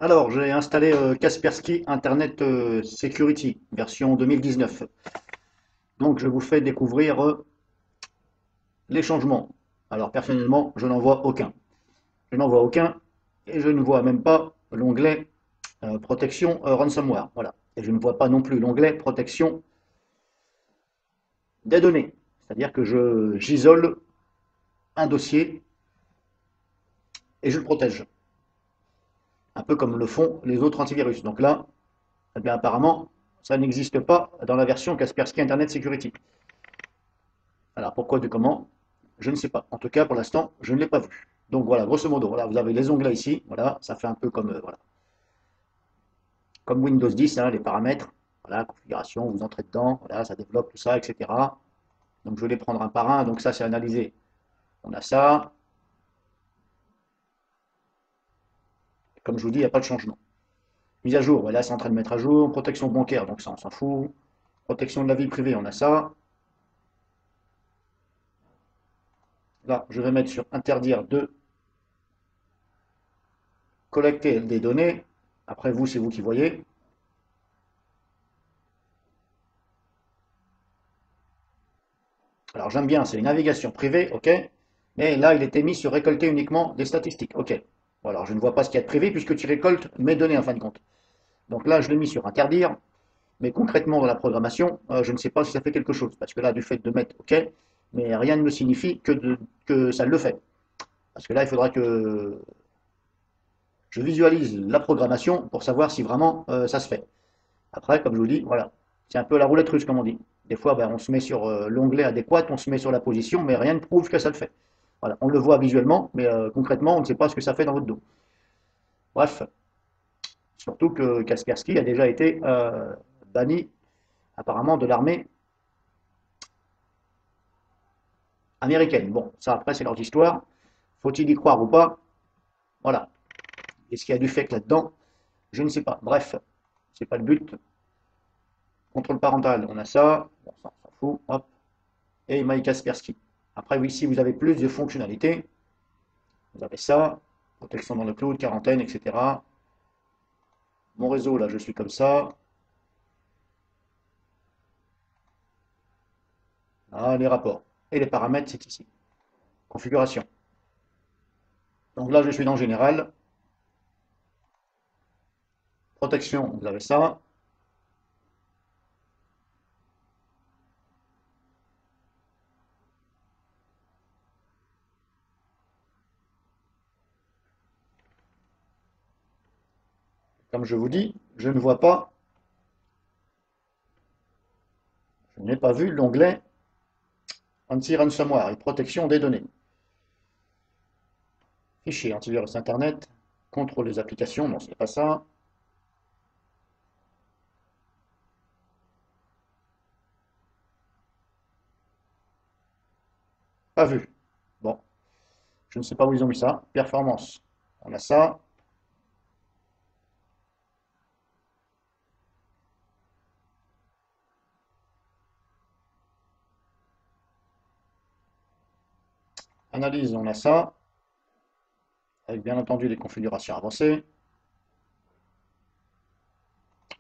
Alors, j'ai installé Kaspersky Internet Security, version 2019. Donc, je vous fais découvrir les changements. Alors, personnellement, je n'en vois aucun. Je n'en vois aucun et je ne vois même pas l'onglet protection ransomware. Voilà. Et je ne vois pas non plus l'onglet protection des données. C'est-à-dire que j'isole un dossier et je le protège. Un peu comme le font les autres antivirus. Donc là, eh bien, apparemment, ça n'existe pas dans la version Kaspersky Internet Security. Alors pourquoi du comment? Je ne sais pas. En tout cas, pour l'instant, je ne l'ai pas vu. Donc voilà, grosso modo, voilà, vous avez les onglets ici. Voilà, ça fait un peu comme, voilà, comme Windows 10, hein, les paramètres. Voilà, configuration, vous entrez dedans, voilà, ça développe tout ça, etc. Donc je vais les prendre un par un. Donc ça, c'est analysé. On a ça. Comme je vous dis, il n'y a pas de changement. Mise à jour, voilà, c'est en train de mettre à jour. Protection bancaire, donc ça, on s'en fout. Protection de la vie privée, on a ça. Là, je vais mettre sur interdire de collecter des données. Après vous, c'est vous qui voyez. Alors j'aime bien, c'est une navigation privée, ok. Mais là, il était mis sur récolter uniquement des statistiques, ok. Bon, alors je ne vois pas ce qu'il y a de privé puisque tu récoltes mes données en fin de compte. Donc là, je l'ai mis sur interdire. Mais concrètement, dans la programmation, je ne sais pas si ça fait quelque chose. Parce que là, du fait de mettre OK, mais rien ne me signifie que ça le fait. Parce que là, il faudra que je visualise la programmation pour savoir si vraiment ça se fait. Après, comme je vous dis, voilà, c'est un peu la roulette russe, comme on dit. Des fois, ben, on se met sur l'onglet adéquat, on se met sur la position, mais rien ne prouve que ça le fait. Voilà, on le voit visuellement, mais concrètement, on ne sait pas ce que ça fait dans votre dos. Bref, surtout que Kaspersky a déjà été banni apparemment de l'armée américaine. Bon, ça après, c'est leur histoire. Faut-il y croire ou pas? Voilà. Est-ce qu'il y a du fake là-dedans? Je ne sais pas. Bref, c'est pas le but. Contrôle parental, on a ça. Bon, ça, on s'en fout. Hop. Et My Kaspersky. Après, oui, si vous avez plus de fonctionnalités, vous avez ça. Protection dans le cloud, quarantaine, etc. Mon réseau, là, je suis comme ça. Ah, les rapports. Et les paramètres, c'est ici. Configuration. Donc là, je suis dans Général. Protection, vous avez ça. Comme je vous dis, je ne vois pas, je n'ai pas vu l'onglet anti-ransomware et protection des données. Fichier antivirus Internet, contrôle des applications, non, c'est pas ça. Pas vu. Bon, je ne sais pas où ils ont mis ça. Performance, on a ça. Analyse, on a ça. Avec bien entendu des configurations avancées.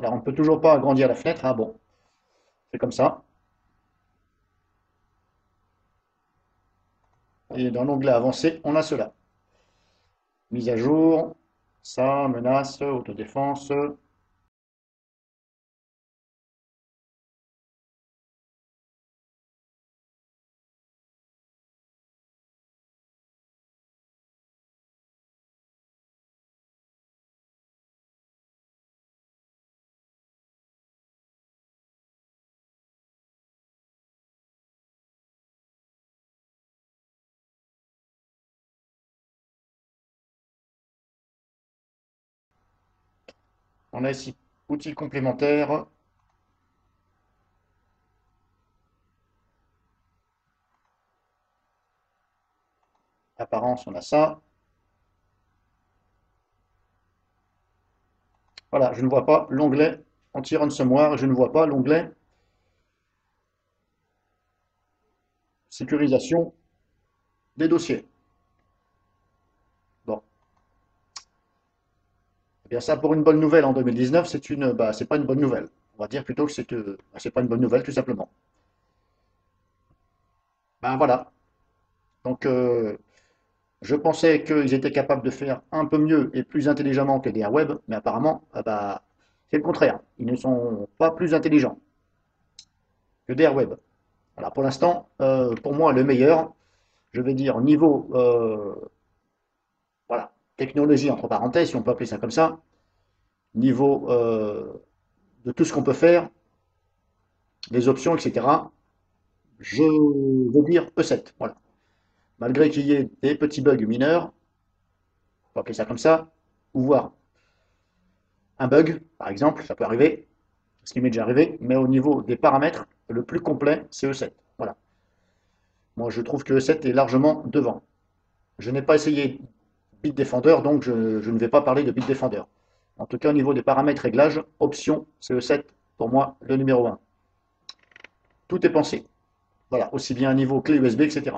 Alors, on ne peut toujours pas agrandir la fenêtre, hein, bon, c'est comme ça. Et dans l'onglet avancé, on a cela. Mise à jour, ça, menace, autodéfense. On a ici outils complémentaires. Apparence, on a ça. Voilà, je ne vois pas l'onglet anti-ransomware, je ne vois pas l'onglet sécurisation des dossiers. Bon, bien ça, pour une bonne nouvelle en 2019, c'est pas une bonne nouvelle. On va dire plutôt que c'est pas une bonne nouvelle, tout simplement. Ben voilà. Donc, je pensais qu'ils étaient capables de faire un peu mieux et plus intelligemment que des web, mais apparemment, bah, c'est le contraire. Ils ne sont pas plus intelligents que des web. Voilà, pour l'instant, pour moi, le meilleur, je vais dire niveau voilà, technologie, entre parenthèses, si on peut appeler ça comme ça, niveau de tout ce qu'on peut faire, les options, etc., je veux dire E7. Voilà. Malgré qu'il y ait des petits bugs mineurs, on peut appeler ça comme ça, ou voir un bug, par exemple, ça peut arriver, ce qui m'est déjà arrivé, mais au niveau des paramètres, le plus complet, c'est E7. Voilà. Moi, je trouve que E7 est largement devant. Je n'ai pas essayé Bitdefender, donc je ne vais pas parler de Bitdefender. En tout cas, au niveau des paramètres réglages, option, c'est E7, pour moi, le numéro 1. Tout est pensé. Voilà, aussi bien niveau clé USB, etc.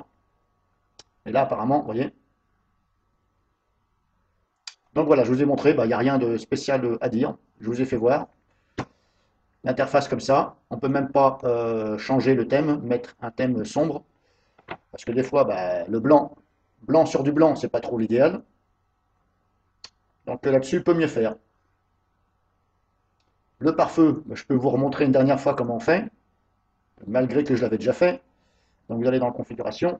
Et là, apparemment, vous voyez. Donc voilà, je vous ai montré, il n'y a rien de spécial à dire. Je vous ai fait voir. L'interface comme ça. On ne peut même pas changer le thème, mettre un thème sombre. Parce que des fois, le blanc sur du blanc, c'est pas trop l'idéal. Donc là-dessus, peut mieux faire. Le pare-feu, je peux vous remontrer une dernière fois comment on fait, malgré que je l'avais déjà fait. Donc vous allez dans configuration.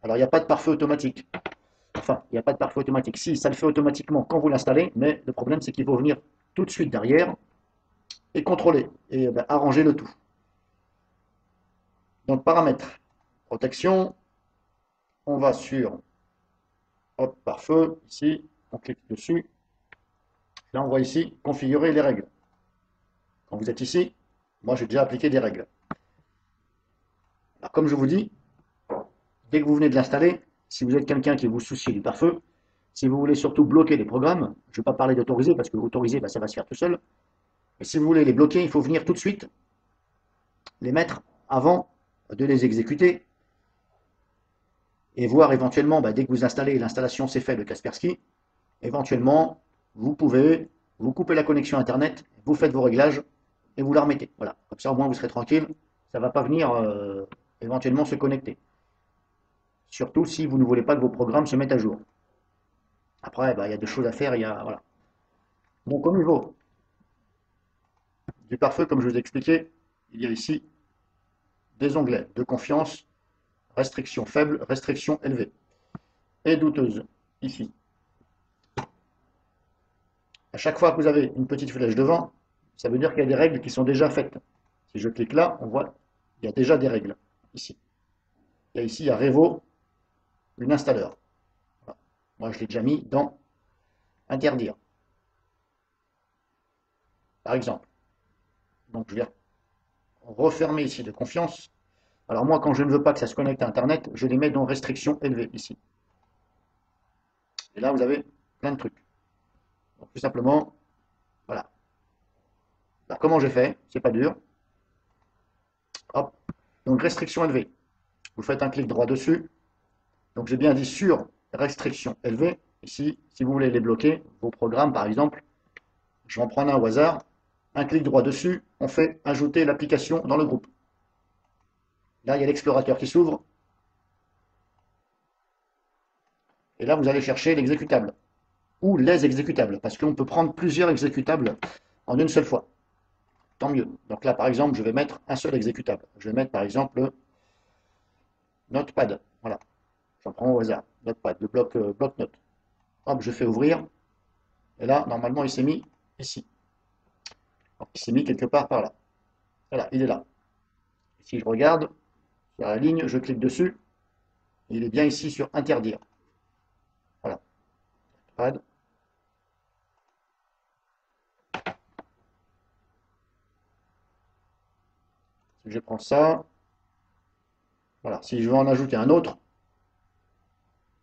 Alors il n'y a pas de pare-feu automatique. Enfin, il n'y a pas de pare-feu automatique. Si, ça le fait automatiquement quand vous l'installez, mais le problème c'est qu'il faut venir tout de suite derrière et contrôler et arranger le tout. Donc paramètres, protection, on va sur hop, pare-feu, ici, on clique dessus. Là on voit ici configurer les règles. Quand vous êtes ici, moi j'ai déjà appliqué des règles. Alors comme je vous dis, dès que vous venez de l'installer, si vous êtes quelqu'un qui vous soucie du pare-feu, si vous voulez surtout bloquer les programmes, je ne vais pas parler d'autoriser parce que autoriser, ça va se faire tout seul. Mais si vous voulez les bloquer, il faut venir tout de suite les mettre avant de les exécuter et voir éventuellement, dès que vous installez, l'installation s'est faite de Kaspersky, éventuellement, vous pouvez vous couper la connexion Internet, vous faites vos réglages et vous la remettez. Voilà, comme ça au moins vous serez tranquille, ça ne va pas venir éventuellement se connecter. Surtout si vous ne voulez pas que vos programmes se mettent à jour. Après, il y a des choses à faire, voilà. Donc au niveau du pare-feu, comme je vous ai expliqué, il y a ici des onglets de confiance, restriction faible, restriction élevée et douteuse, ici. À chaque fois que vous avez une petite flèche devant, ça veut dire qu'il y a des règles qui sont déjà faites. Si je clique là, on voit qu'il y a déjà des règles, ici. Et ici, il y a Revo, une installeur. Voilà. Moi, je l'ai déjà mis dans interdire, par exemple. Donc, je vais refermer ici de confiance. Alors moi, quand je ne veux pas que ça se connecte à Internet, je les mets dans restriction élevée, ici. Et là, vous avez plein de trucs. Donc, tout simplement, voilà. Alors, comment j'ai fait? C'est pas dur. Hop. Donc, restriction élevée. Vous faites un clic droit dessus. Donc, j'ai bien dit sur restriction élevée. Ici, si vous voulez les bloquer, vos programmes, par exemple, je vais en prendre un au hasard. Un clic droit dessus, on fait ajouter l'application dans le groupe. Là, il y a l'explorateur qui s'ouvre. Et là, vous allez chercher l'exécutable. Ou les exécutables. Parce qu'on peut prendre plusieurs exécutables en une seule fois. Tant mieux. Donc là, par exemple, je vais mettre un seul exécutable. Je vais mettre, par exemple, Notepad. Voilà. J'en prends au hasard. Notepad, le bloc-notes. Hop, je fais ouvrir. Et là, normalement, il s'est mis ici. Donc, il s'est mis quelque part par là. Voilà, il est là. Si je regarde sur la ligne, je clique dessus. Il est bien ici sur interdire. Voilà. Notepad. Si je prends ça, voilà. Si je veux en ajouter un autre,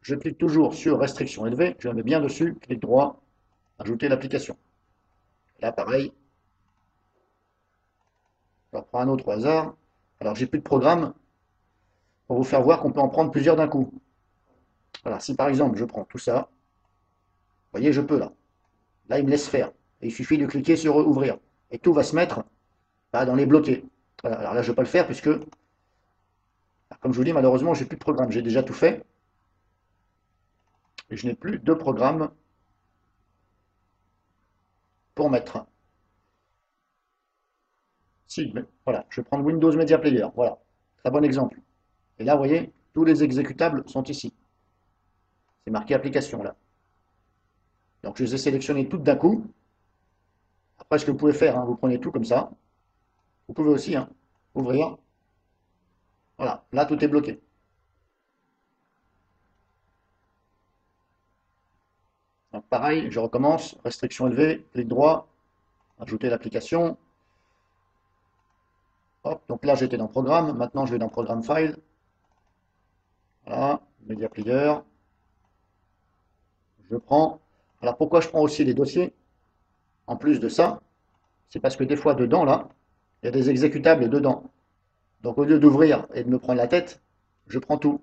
je clique toujours sur restriction élevée, je mets bien dessus, clic droit, ajouter l'application. Là, pareil, je reprends un autre au hasard. Alors, j'ai plus de programme pour vous faire voir qu'on peut en prendre plusieurs d'un coup. Voilà, si par exemple, je prends tout ça, vous voyez, je peux là. Là, il me laisse faire. Et il suffit de cliquer sur ouvrir. Et tout va se mettre dans les bloqués. Voilà. Alors là, je ne vais pas le faire puisque, comme je vous dis, malheureusement, j'ai plus de programme. J'ai déjà tout fait. Et je n'ai plus de programme pour mettre. Si, voilà, je vais prendre Windows Media Player. Voilà, très bon exemple. Et là, vous voyez, tous les exécutables sont ici. C'est marqué application là. Donc je les ai sélectionnés toutes d'un coup. Après, ce que vous pouvez faire, hein, vous prenez tout comme ça. Vous pouvez aussi ouvrir. Voilà, là tout est bloqué. Donc pareil, je recommence. Restriction élevée, clic droit, ajouter l'application. Hop, donc là j'étais dans Programme. Maintenant je vais dans Programme File. Voilà, Media Player. Je prends. Alors pourquoi je prends aussi les dossiers? En plus de ça, c'est parce que des fois dedans là, il y a des exécutables dedans. Donc au lieu d'ouvrir et de me prendre la tête, je prends tout.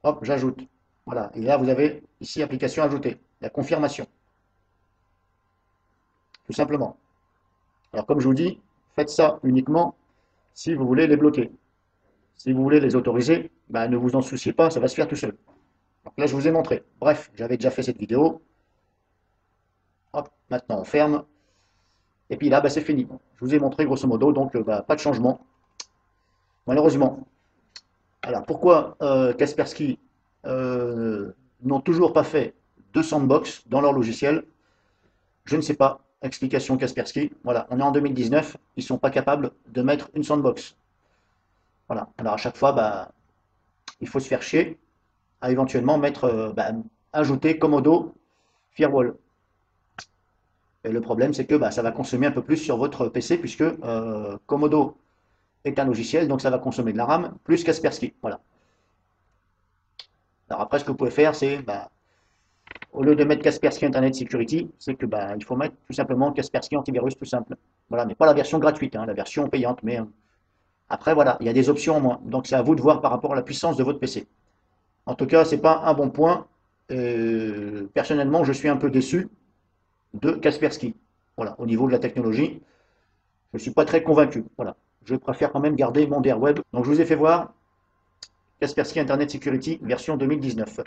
Hop, j'ajoute. Voilà. Et là, vous avez ici application ajoutée. La confirmation. Tout simplement. Alors comme je vous dis, faites ça uniquement si vous voulez les bloquer. Si vous voulez les autoriser, bah, ne vous en souciez pas, ça va se faire tout seul. Donc là, je vous ai montré. Bref, j'avais déjà fait cette vidéo. Hop, maintenant on ferme. Et puis là, bah, c'est fini. Je vous ai montré grosso modo, donc bah, pas de changement. Malheureusement. Alors pourquoi Kaspersky n'ont toujours pas fait de sandbox dans leur logiciel? Je ne sais pas. Explication Kaspersky. Voilà, on est en 2019, ils ne sont pas capables de mettre une sandbox. Voilà. Alors à chaque fois, bah, il faut se faire chier à éventuellement mettre, ajouter Komodo Firewall. Et le problème, c'est que bah, ça va consommer un peu plus sur votre PC puisque Komodo est un logiciel, donc ça va consommer de la RAM plus Kaspersky. Voilà. Alors après, ce que vous pouvez faire, c'est bah, au lieu de mettre Kaspersky Internet Security, c'est que bah, il faut mettre tout simplement Kaspersky Antivirus tout simple. Voilà, mais pas la version gratuite, hein, la version payante. Mais après, voilà, il y a des options en moins. Donc c'est à vous de voir par rapport à la puissance de votre PC. En tout cas, c'est pas un bon point. Personnellement, je suis un peu déçu de Kaspersky. Voilà, au niveau de la technologie, je ne suis pas très convaincu. Voilà, je préfère quand même garder mon DR Web. Donc je vous ai fait voir Kaspersky Internet Security version 2019.